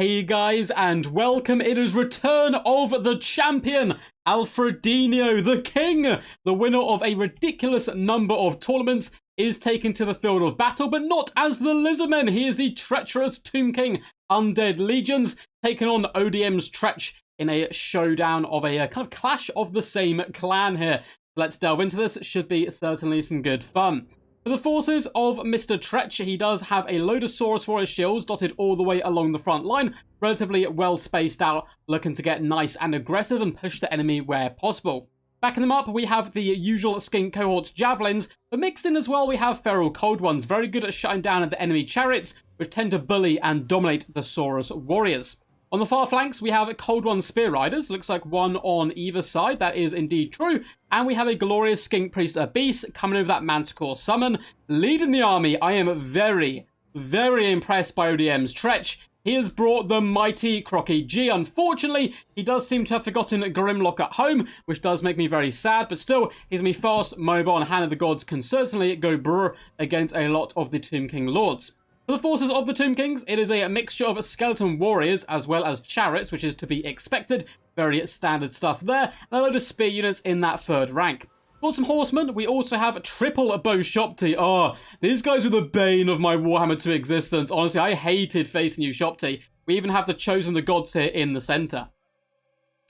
Hey guys, and welcome. It is return of the champion, Alfredinho, the king. The winner of a ridiculous number of tournaments is taken to the field of battle, but not as the Lizardmen. He is the treacherous Tomb King Undead Legions, taking on ODM's Tretch in a showdown of a kind of clash of the same clan here. Let's delve into this. Should be certainly some good fun. For the forces of Mr. Tretch, he does have a load of Saurus Warrior shields dotted all the way along the front line, relatively well spaced out, looking to get nice and aggressive and push the enemy where possible. Backing them up, we have the usual Skink Cohort's Javelins, but mixed in as well we have Feral Cold Ones, very good at shutting down the enemy chariots, which tend to bully and dominate the Saurus Warriors. On the far flanks, we have Cold One Spear Riders. Looks like one on either side. That is indeed true. And we have a glorious Skink Priest Beast coming over that Manticore summon. Leading the army, I am very, very impressed by ODM's Tretch. He has brought the mighty Crocky G. Unfortunately, he does seem to have forgotten Grimlock at home, which does make me very sad. But still, he's going to be fast, mobile, and Hand of the Gods can certainly go brr against a lot of the Tomb King Lords. For the forces of the Tomb Kings, it is a mixture of skeleton warriors as well as chariots, which is to be expected. Very standard stuff there. And a load of spear units in that third rank. For some horsemen, we also have triple bow Shopti. Oh, these guys were the bane of my Warhammer 2 existence. Honestly, I hated facing you, Shopti. We even have the Chosen the Gods here in the center.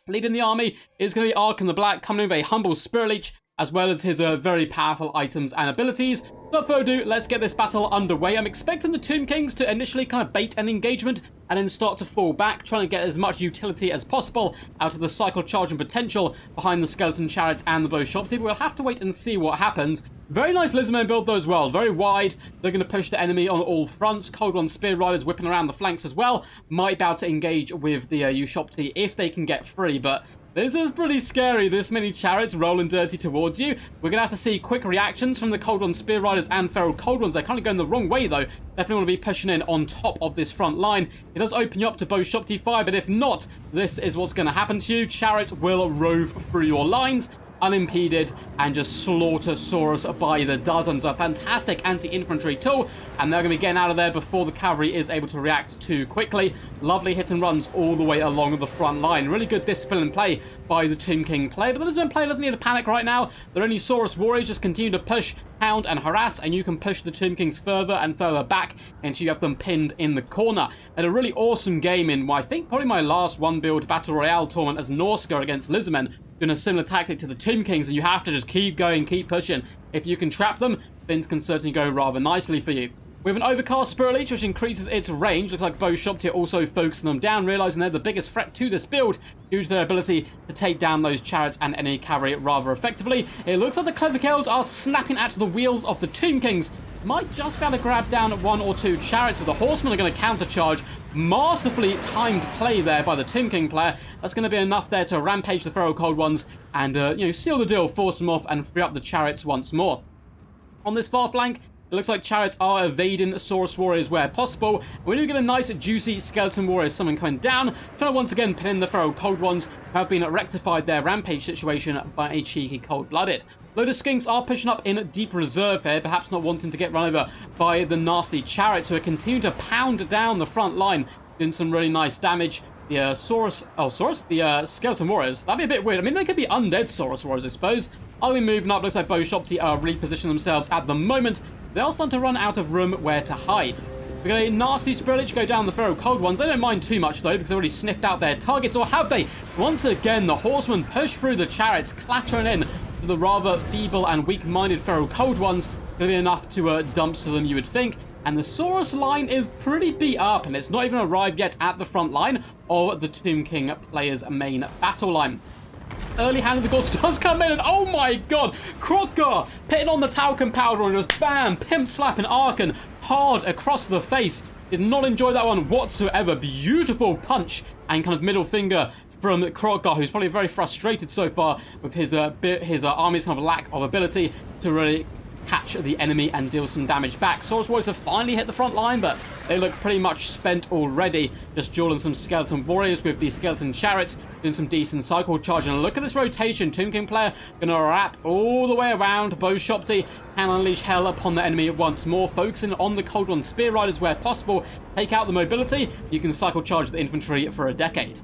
Leading the army is going to be Ark in the Black, coming with a humble Spirit Leech, as well as his very powerful items and abilities. Without further ado, let's get this battle underway. I'm expecting the Tomb Kings to initially kind of bait an engagement and then start to fall back, trying to get as much utility as possible out of the cycle charging potential behind the Skeleton Chariots and the Bow Shopti. But we'll have to wait and see what happens. Very nice Lizardmen build though as well. Very wide. They're going to push the enemy on all fronts. Cold One Spear Riders whipping around the flanks as well. Might be able to engage with the Ushopti if they can get free, but this is pretty scary, this many chariots rolling dirty towards you. We're going to have to see quick reactions from the Cold One Spear Riders and Feral Cold Ones. They're kind of going the wrong way, though. Definitely want to be pushing in on top of this front line. It does open you up to Bow Shopti fire, but if not, this is what's going to happen to you. Chariots will rove through your lines unimpeded and just slaughter Saurus by the dozens. A fantastic anti-infantry tool, and they're going to be getting out of there before the cavalry is able to react too quickly. Lovely hit and runs all the way along the front line. Really good discipline and play by the Tomb King player, but the Lizardmen player doesn't need to panic right now. They're only Saurus Warriors. Just continue to push, hound, and harass, and you can push the Tomb Kings further and further back until you have them pinned in the corner. And a really awesome game in, I think, probably my last one-build Battle Royale tournament as Norska against Lizardmen, doing a similar tactic to the Tomb Kings, and you have to just keep going, keep pushing. If you can trap them, things can certainly go rather nicely for you. We have an Overcast Spirit Leech, which increases its range. Looks like Bow Shopti also focusing them down, realizing they're the biggest threat to this build due to their ability to take down those chariots and enemy cavalry rather effectively. It looks like the Clever Kills are snapping at the wheels of the Tomb Kings. Might just be able to grab down one or two chariots, but the horsemen are going to countercharge. Masterfully timed play there by the Tomb King player. That's going to be enough there to rampage the Feral Cold Ones and, seal the deal, force them off, and free up the chariots once more. On this far flank, it looks like chariots are evading Saurus Warriors where possible. We do get a nice, juicy Skeleton Warrior summon coming down, trying to once again pin in the Feral Cold Ones, who have been rectified their rampage situation by a cheeky Cold-Blooded. Load of Skinks are pushing up in deep reserve here, perhaps not wanting to get run over by the nasty chariots, who are continuing to pound down the front line, doing some really nice damage. The Skeleton Warriors, that'd be a bit weird. I mean, they could be undead Saurus Warriors, I suppose. Are we moving up? Looks like Bow Shopti are repositioning themselves at the moment. They are starting to run out of room where to hide. We're going to nasty Spirit Leech go down the Feral Cold Ones. They don't mind too much, though, because they've already sniffed out their targets, or have they? Once again, the horsemen push through the chariots, clattering in to the rather feeble and weak-minded Feral Cold Ones. Going to be enough to dumpster them, you would think. And the Saurus line is pretty beat up, and it's not even arrived yet at the front line of the Tomb King player's main battle line. Early Hand of the Gods does come in, and oh my god, Kroggar pitting on the talcum powder and just bam, pimp slapping Arkan hard across the face. Did not enjoy that one whatsoever. Beautiful punch and kind of middle finger from Kroggar, who's probably very frustrated so far with his army's kind of lack of ability to really catch the enemy and deal some damage back. Saurus Warriors have finally hit the front line, but they look pretty much spent already. Just dueling some Skeleton Warriors with the Skeleton Chariots, doing some decent cycle charge. And look at this rotation. Tomb King player going to wrap all the way around. Bo Shopti can unleash hell upon the enemy once more, focusing on the Cold One Spear Riders where possible. Take out the mobility. You can cycle charge the infantry for a decade.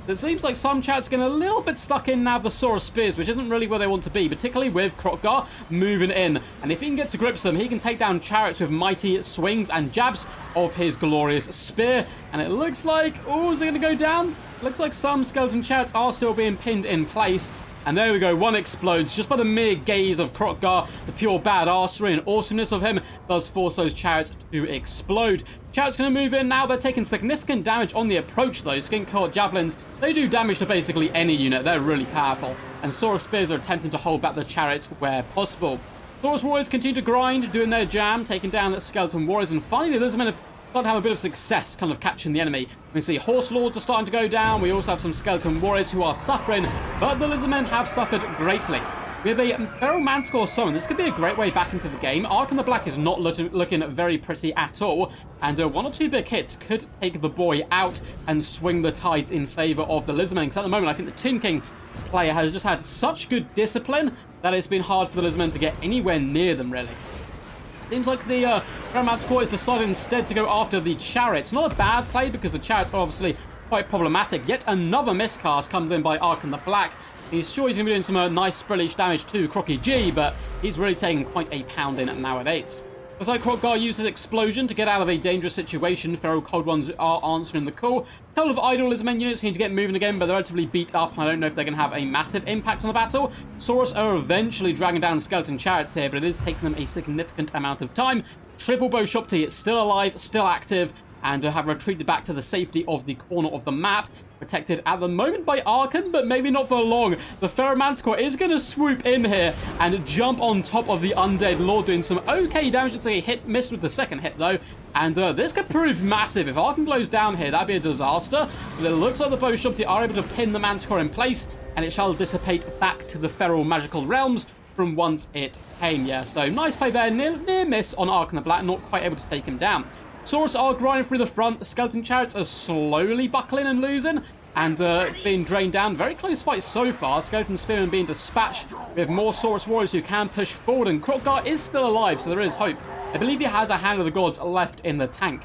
It seems like some chat's getting a little bit stuck in now the Saurus Spears, which isn't really where they want to be, particularly with Kroq-Gar moving in. And if he can get to grips with them, he can take down chariots with mighty swings and jabs of his glorious spear. And it looks like, oh, is it going to go down? Looks like some skeleton chariots are still being pinned in place. And there we go, one explodes just by the mere gaze of Kroq-Gar. The pure badassery and awesomeness of him does force those chariots to explode. Chariots going to move in now. They're taking significant damage on the approach, though. Skink Court Javelins, they do damage to basically any unit. They're really powerful. And Saurus Spears are attempting to hold back the chariots where possible. Saurus Warriors continue to grind, doing their jam, taking down the Skeleton Warriors. And finally, the Lizardmen have started to have a bit of success kind of catching the enemy. We see Horse Lords are starting to go down. We also have some Skeleton Warriors who are suffering, but the Lizardmen have suffered greatly. We have a Feral Manticore summon. This could be a great way back into the game. Ark the Black is not looking very pretty at all, and one or two big hits could take the boy out and swing the tides in favor of the Lizardmen. Because at the moment, I think the Tomb King player has just had such good discipline that it's been hard for the Lizardmen to get anywhere near them, really. Seems like the Feral Manticore has decided instead to go after the Chariots. Not a bad play, because the Chariots are obviously quite problematic. Yet another miscast comes in by Ark the Black. He's sure he's going to be doing some nice sprillish damage to Crocky G, but he's really taking quite a pounding nowadays. Looks like Kroq-Gar uses Explosion to get out of a dangerous situation. Feral Cold Ones are answering the call. A couple of idle Lizardmen units need to get moving again, but they're relatively beat up, and I don't know if they're going to have a massive impact on the battle. Saurus are eventually dragging down Skeleton Chariots here, but it is taking them a significant amount of time. Triple Bo Shopti is still alive, still active, and have retreated back to the safety of the corner of the map. Protected at the moment by Arkan, but maybe not for long. The Feral Manticore is going to swoop in here and jump on top of the Undead Lord, doing some okay damage. It's a hit, missed with the second hit, though. And this could prove massive. If Arkan goes down here, that'd be a disaster. But it looks like the Bo Shopti are able to pin the Manticore in place, and it shall dissipate back to the Feral Magical Realms from whence it came. Yeah, so nice play there. Near miss on Arkan the Black, not quite able to take him down. Saurus are grinding through the front. The Skeleton Chariots are slowly buckling and losing and being drained down. Very close fight so far. Skeleton Spearmen being dispatched. We have more Saurus Warriors who can push forward, and Kroq-Gar is still alive, so there is hope. I believe he has a Hand of the Gods left in the tank.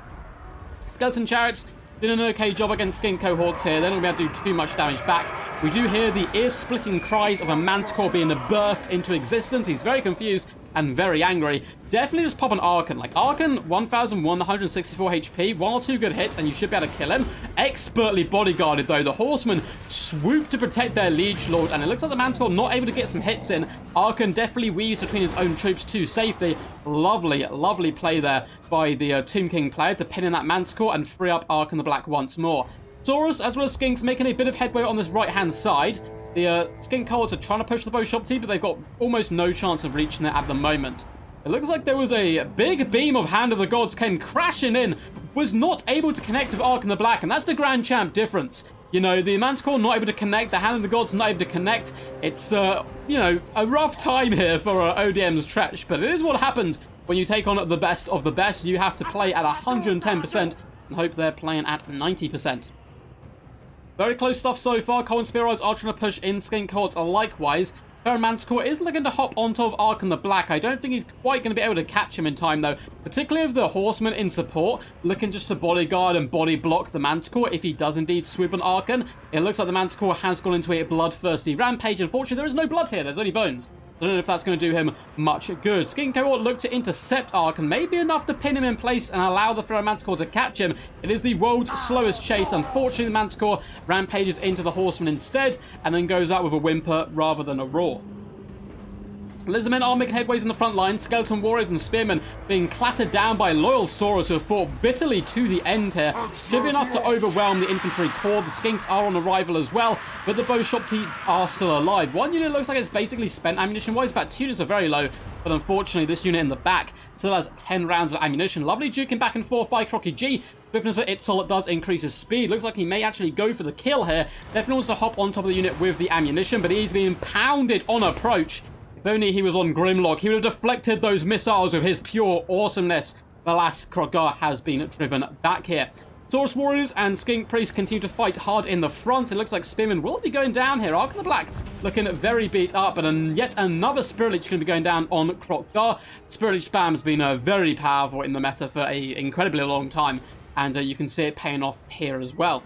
Skeleton Chariots doing an okay job against Skin Cohorts here. They're not going to be able to do too much damage back. We do hear the ear-splitting cries of a Manticore being birthed into existence. He's very confused and very angry. Definitely just pop an Arkan. Like, Arkan, 1,164 HP, one or two good hits, and you should be able to kill him. Expertly bodyguarded, though. The Horsemen swoop to protect their Liege Lord, and it looks like the Manticore not able to get some hits in. Arkan definitely weaves between his own troops to safety. Lovely, lovely play there by the Tomb King player to pin in that Manticore and free up Arkan the Black once more. Saurus, as well as Skinks, making a bit of headway on this right-hand side. The Skink Cohorts are trying to push the Bo Shopti, but they've got almost no chance of reaching it at the moment. It looks like there was a big beam of Hand of the Gods came crashing in, was not able to connect with Arkan the Black, and that's the Grand Champ difference. You know, the Manticore not able to connect, the Hand of the Gods not able to connect. It's, you know, a rough time here for ODM's Tretch, but it is what happens when you take on the best of the best. You have to play at 110% and hope they're playing at 90%. Very close stuff so far. Cold Spear Riders are trying to push in. Skink Cohorts are likewise. Feral Manticore is looking to hop on top of Arkan the Black. I don't think he's quite going to be able to catch him in time, though. Particularly with the Horsemen in support, looking just to bodyguard and body block the Manticore if he does indeed swoop on Arkan. It looks like the Manticore has gone into a bloodthirsty rampage. Unfortunately, there is no blood here. There's only bones. I don't know if that's going to do him much good. Skink Cohort looked to intercept Arkan, maybe enough to pin him in place and allow the Feral Manticore to catch him. It is the world's slowest chase. Unfortunately, the Manticore rampages into the Horseman instead and then goes out with a whimper rather than a roar. Lizardmen are making headways in the front line. Skeleton Warriors and Spearmen being clattered down by loyal Saurus who have fought bitterly to the end here. Should be enough to overwhelm the infantry corps. The Skinks are on arrival as well, but the Bo Shopti are still alive. One unit looks like it's basically spent ammunition-wise. In fact, 2 units are very low, but unfortunately this unit in the back still has 10 rounds of ammunition. Lovely duking back and forth by Crocky G. Swiftness of Itzol does increase his speed. Looks like he may actually go for the kill here. Definitely wants to hop on top of the unit with the ammunition, but he's being pounded on approach. If If only he was on Grimlock, he would have deflected those missiles with his pure awesomeness. Alas, Krogar has been driven back here. Saurus Warriors and Skink Priests continue to fight hard in the front. It looks like Spearman will be going down here. Ark of the Black looking very beat up, and yet another Spirit Leech going to be going down on Krogar. Spirit Leech spam's been very powerful in the meta for an incredibly long time, and you can see it paying off here as well.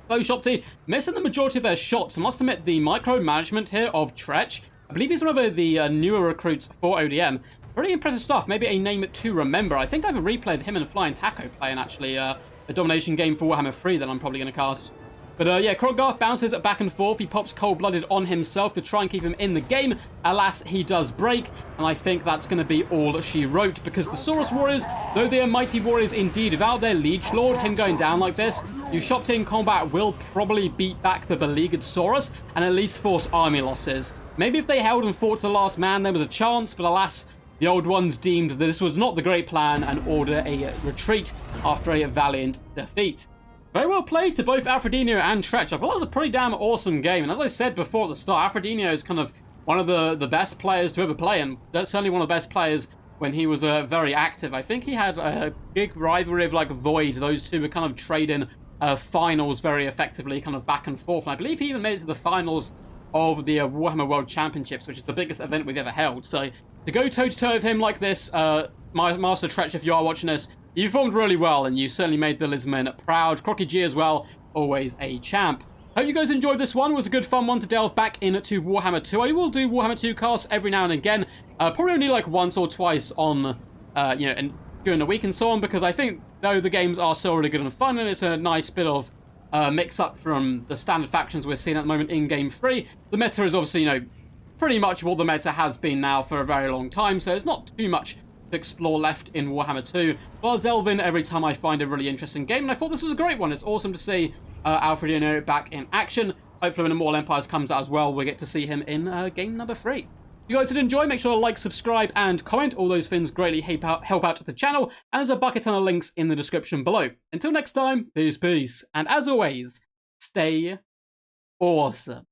Both Shopty missing the majority of their shots. I must admit, the micromanagement here of Tretch, I believe he's one of the newer recruits for ODM. Pretty impressive stuff. Maybe a name to remember. I think I've replayed him and Flying Taco playing actually a domination game for Warhammer 3 that I'm probably going to cast. But yeah, Krogar bounces back and forth. He pops Cold-Blooded on himself to try and keep him in the game. Alas, he does break, and I think that's going to be all she wrote, because the Saurus Warriors, though they are mighty warriors indeed, without their Liege Lord, him going down like this, you Shopty in combat will probably beat back the beleaguered Saurus and at least force army losses. Maybe if they held and fought to the last man, there was a chance, but alas, the old ones deemed that this was not the great plan and ordered a retreat after a valiant defeat. Very well played to both Alfredino and Tretch. I thought it was a pretty damn awesome game, and as I said before at the start, Alfredino is kind of one of the best players to ever play, and that's certainly one of the best players when he was very active. I think he had a big rivalry of like Void. Those two were kind of trading finals very effectively, kind of back and forth, and I believe he even made it to the finals of the Warhammer World Championships, which is the biggest event we've ever held. So to go toe-to-toe with him like this, Master Tretch, if you are watching this, you performed really well, and you certainly made the Lizardmen proud. Crocky G as well, always a champ. Hope you guys enjoyed this one. It was a good fun one to delve back into Warhammer 2. I will do Warhammer 2 casts every now and again. Probably only like once or twice on, and during the week and so on, because I think, though the games are still really good and fun, and it's a nice bit of mix-up from the standard factions we're seeing at the moment in Game 3, the meta is obviously, pretty much what the meta has been now for a very long time, so it's not too much to explore left in Warhammer 2. But I'll delve in every time I find a really interesting game, and I thought this was a great one. It's awesome to see Alfredino back in action. Hopefully when Immortal Empires comes out as well, we'll get to see him in game number 3. If you guys did enjoy, make sure to like, subscribe, and comment. All those things greatly help out the channel, and there's a bucket ton of links in the description below. Until next time, peace, and as always, stay awesome.